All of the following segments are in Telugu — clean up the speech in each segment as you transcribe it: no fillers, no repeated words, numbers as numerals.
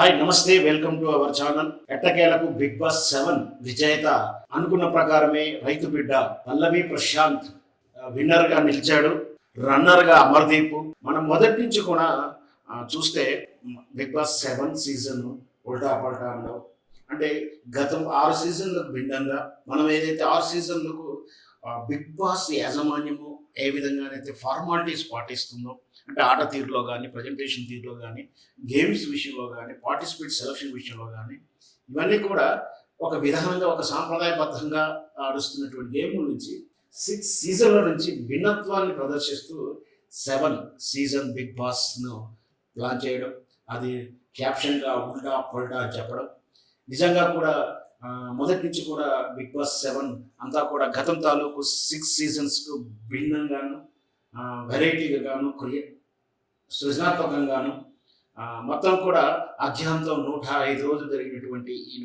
హాయ్ నమస్తే, వెల్కమ్ టు అవర్ ఛానల్. ఎట్టకేలకు బిగ్ బాస్ 7 విజేత అనుకున్న ప్రకారమే రైతు బిడ్డ పల్లవి ప్రశాంత్ విన్నర్ గా నిలిచాడు. రన్నర్ గా అమర్దీప్. మనం మొదటి నుంచి కూడా చూస్తే బిగ్ బాస్ 7 సీజన్ ఉల్టా పల్టాలో అంటే గతం 6 సీజన్లకు భిన్నంగా మనం ఏదైతే 6 సీజన్లకు బిగ్ బాస్ యాజమాన్యము ఏ విధంగానైతే ఫార్మాలిటీస్ పాటిస్తుందో, అంటే ఆట తీరులో కానీ, ప్రజెంటేషన్ తీరులో కానీ, గేమ్స్ విషయంలో కానీ, పార్టిసిపేట్ సెలక్షన్ విషయంలో కానీ, ఇవన్నీ కూడా ఒక విధానంగా ఒక సాంప్రదాయబద్ధంగా ఆడుస్తున్నటువంటి గేమ్ నుంచి 6 సీజన్ల నుంచి భిన్నత్వాన్ని ప్రదర్శిస్తూ 7 సీజన్ బిగ్ బాస్ను ప్లాన్ చేయడం, అది క్యాప్షన్గా ఉల్టా పల్టా అని చెప్పడం, నిజంగా కూడా మొదటి నుంచి కూడా బిగ్ బాస్ 7 అంతా కూడా గతం తాలూకు 6 సీజన్స్కు భిన్నంగాను, వెరైటీగా గాను, సృజనాత్మకంగాను, మొత్తం కూడా అధ్యాయంతో 105 రోజులు జరిగినటువంటి ఈ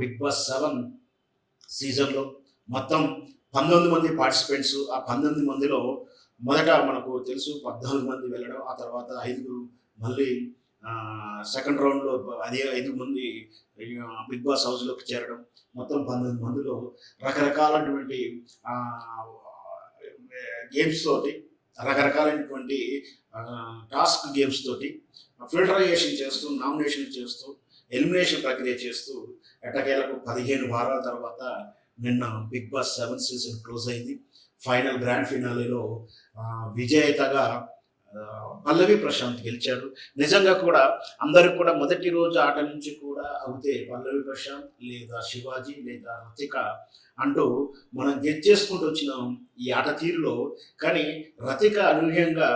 బిగ్ బాస్ 7 సీజన్లో మొత్తం 19 మంది పార్టిసిపెంట్స్. ఆ 19 మందిలో మొదట మనకు తెలుసు 14 మంది వెళ్ళడం, ఆ తర్వాత 5 మళ్ళీ సెకండ్ రౌండ్లో అదే 5 మంది బిగ్ బాస్ హౌస్లోకి చేరడం, మొత్తం 19 మందిలో రకరకాలైనటువంటి గేమ్స్ తోటి, రకరకాలైనటువంటి టాస్క్ గేమ్స్ తోటి ఫిల్టరైజేషన్ చేస్తూ, నామినేషన్ చేస్తూ, ఎలిమినేషన్ ప్రక్రియ చేస్తూ ఎట్టకేలకు 15 వారాల తర్వాత నిన్న బిగ్ బాస్ 7 సీజన్ క్లోజ్ అయింది. ఫైనల్ గ్రాండ్ ఫినాలేలో విజేతగా పల్లవి ప్రశాంత్ గెలిచాడు. నిజంగా కూడా అందరికి కూడా మొదటి రోజు ఆట నుంచి కూడా అవుతే పల్లవి ప్రశాంత్ లేదా శివాజీ లేదా రతిక అంటూ మనం గెట్ చేసుకుంటూ వచ్చినాం ఈ ఆట తీరులో. కానీ రతిక అనూహ్యంగా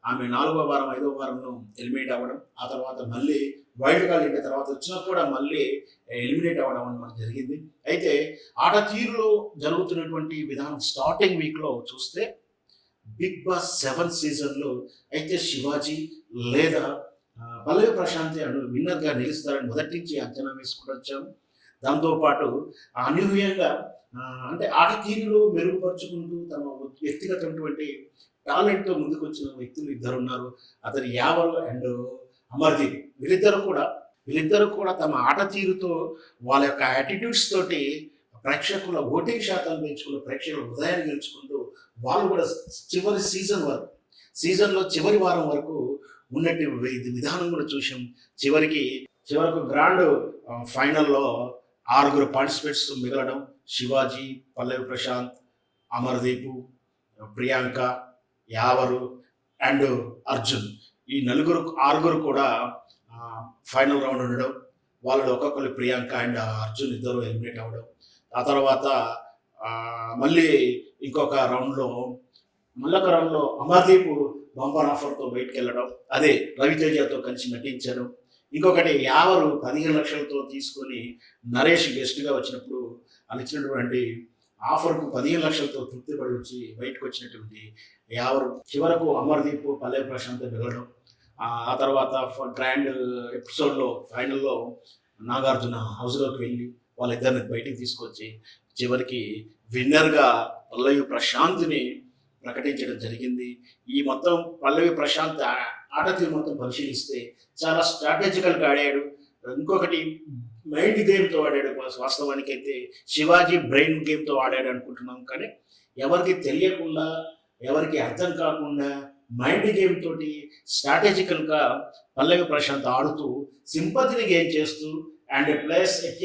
ఆమె 4వ వారం 5వ వారంలో ఎలిమినేట్ అవ్వడం, ఆ తర్వాత మళ్ళీ వైల్డ్ కార్డ్ ఇంటి తర్వాత వచ్చినా కూడా మళ్ళీ ఎలిమినేట్ అవ్వడం అని మనకు జరిగింది. అయితే ఆట తీరులో జరుగుతున్నటువంటి విధానం స్టార్టింగ్ వీక్లో చూస్తే బిగ్ బాస్ 7 సీజన్లో అయితే శివాజీ లేదా పల్లవి ప్రశాంత్ విన్నర్గా నిలుస్తారని మొదటి నుంచి అంచనా వేసుకుంటూ వచ్చాము. దాంతోపాటు అనూహ్యంగా అంటే ఆట తీరులో మెరుగుపరుచుకుంటూ తమ వ్యక్తిగతమైనటువంటి టాలెంట్తో ముందుకు వచ్చిన వ్యక్తులు 2 ఉన్నారు. అతను యావరు అండ్ అమర్దీప్. వీళ్ళిద్దరూ కూడా తమ ఆట తీరుతో, వాళ్ళ యొక్క యాటిట్యూడ్స్ తోటి ప్రేక్షకుల ఓటింగ్ శాతాన్ని పెంచుకున్న, ప్రేక్షకుల హృదయాన్ని గెలుచుకుంటూ వాళ్ళు కూడా చివరి సీజన్లో చివరి వారం వరకు ఉన్నట్టు విధానం కూడా చూసాం. చివరకు గ్రాండ్ ఫైనల్లో 6 పార్టిసిపేట్స్ మిగలడం, శివాజీ, పల్లవి ప్రశాంత్, అమర్దీప్, ప్రియాంక, యావరు అండ్ అర్జున్, ఈ 6 కూడా ఫైనల్ రౌండ్ ఉండడం, వాళ్ళలో ఒక్కొక్కరు ప్రియాంక అండ్ అర్జున్ ఇద్దరు ఎలిమినేట్ అవ్వడం, ఆ తర్వాత మళ్ళీ ఇంకొక రౌండ్లో అమర్దీప్ బంపర్ ఆఫర్తో బయటకు వెళ్ళడం, అదే రవితేజతో కలిసి నటించడం. ఇంకొకటి యావరు 15 లక్షలతో తీసుకొని నరేష్ గెస్ట్గా వచ్చినప్పుడు వాళ్ళు ఇచ్చినటువంటి ఆఫర్కు 15 లక్షలతో తృప్తిపడి వచ్చి బయటకు వచ్చినటువంటి యావరు. చివరకు అమర్దీప్ పల్లవి ప్రశాంత్ వెళ్ళడం, ఆ తర్వాత గ్రాండ్ ఎపిసోడ్లో ఫైనల్లో నాగార్జున హౌస్లోకి వెళ్ళి వాళ్ళిద్దరిని బయటికి తీసుకొచ్చి చివరికి విన్నర్గా పల్లవి ప్రశాంత్ని ప్రకటించడం జరిగింది. ఈ మొత్తం పల్లవి ప్రశాంత్ ఆట తీరు మొత్తం పరిశీలిస్తే చాలా స్ట్రాటజికల్గా ఆడాడు. ఇంకొకటి మైండ్ గేమ్తో ఆడాడు. వాస్తవానికి అయితే శివాజీ బ్రెయిన్ గేమ్తో ఆడాడు అనుకుంటున్నాం, కానీ ఎవరికి తెలియకుండా, ఎవరికి అర్థం కాకుండా మైండ్ గేమ్ తోటి స్ట్రాటజికల్గా పల్లవి ప్రశాంత్ ఆడుతూ సింపతిని గెయిన్ చేస్తూ and plus at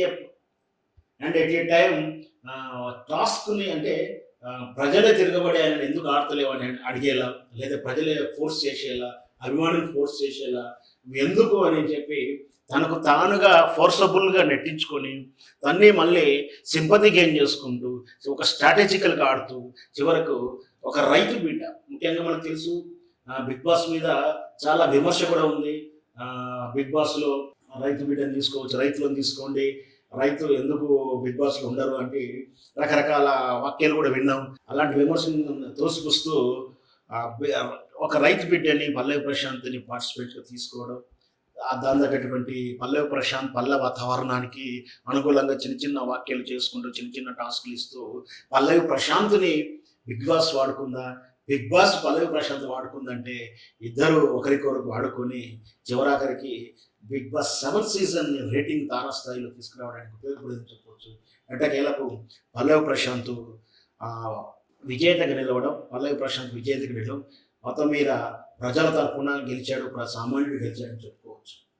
a time టాస్క్ని, అంటే ప్రజలే తిరగబడి ఆయన ఎందుకు ఆడతలేవు అని అడిగేలా, లేదా ప్రజలే ఫోర్స్ చేసేలా, అభిమానులు ఫోర్స్ చేసేలా, ఎందుకు అని చెప్పి తనకు తానుగా ఫోర్సబుల్గా నెట్టించుకొని తన్ని మళ్ళీ సింపతి గెయిన్ చేసుకుంటూ ఒక స్ట్రాటజికల్గా ఆడుతూ చివరకు ఒక రైతు బిడ్డ, ముఖ్యంగా మనకు తెలుసు బిగ్ బాస్ మీద చాలా విమర్శ కూడా ఉంది. బిగ్ బాస్లో రైతు బిడ్డను తీసుకోవచ్చు, రైతులను తీసుకోండి, రైతు ఎందుకు బిగ్ బాస్లో ఉండరు అంటే రకరకాల వాక్యాలు కూడా విన్నాం. అలాంటి విమర్శను తోసిపుస్తూ ఒక రైతు బిడ్డని పల్లవి ప్రశాంత్ని పార్టిసిపేట్గా తీసుకోవడం, దాని తగ్గటువంటి పల్లవి ప్రశాంత్ పల్లె వాతావరణానికి అనుకూలంగా చిన్న చిన్న వాక్యాలు చేసుకుంటూ చిన్న చిన్న టాస్కులు ఇస్తూ పల్లవి ప్రశాంత్ని బిగ్ బాస్ వాడుకుందా, బిగ్ బాస్ పల్లవి ప్రశాంత్ వాడుకుందంటే ఇద్దరు ఒకరికొకరు వాడుకొని చివరాఖరికి Bigg Boss 7th season rating తారాస్థాయిలో తీసుకురావడానికి ఉపయోగపడిందని చెప్పొచ్చు. ఎట్టకేలకు పల్లవి ప్రశాంత్ విజేతగా నిలవడం, పల్లవి ప్రశాంత్ విజేతగా నిలవడం మొత్తం మీద ప్రజల తరపున గెలిచాడు, సామాన్యుడు గెలిచాడని చెప్పుకోవచ్చు.